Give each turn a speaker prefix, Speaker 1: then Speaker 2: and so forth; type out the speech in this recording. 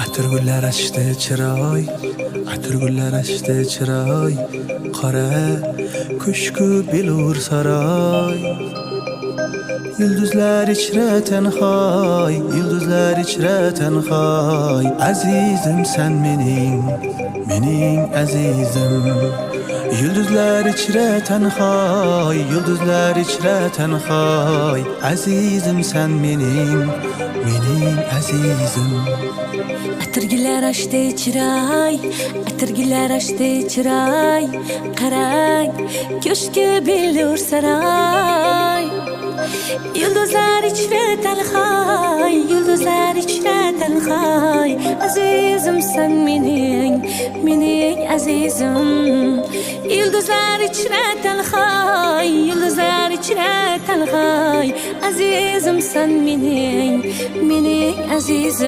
Speaker 1: Atirgullar açtı chiroy, atirgullar açtı chiroy, qora ko'shku belur saroy. Yulduzlar ichra tanhoy, yulduzlar ichra tanhoy. Azizim sen mening azizim. Yulduzlar ichra tanhoy, yulduzlar ichra tanhoy. Azizim sen mening azizim.
Speaker 2: Atirgullar açtı chiroy, atirgullar açtı chiroy, qarang ko'shki belur saroy. Yulduzlar ichra tanhoy, yulduzlar ichra tanhoy. Azizim sen mening azizim. Yulduzlar ichra tanhoy, yulduzlar ichra tanhoy. Azizim sen mening azizim.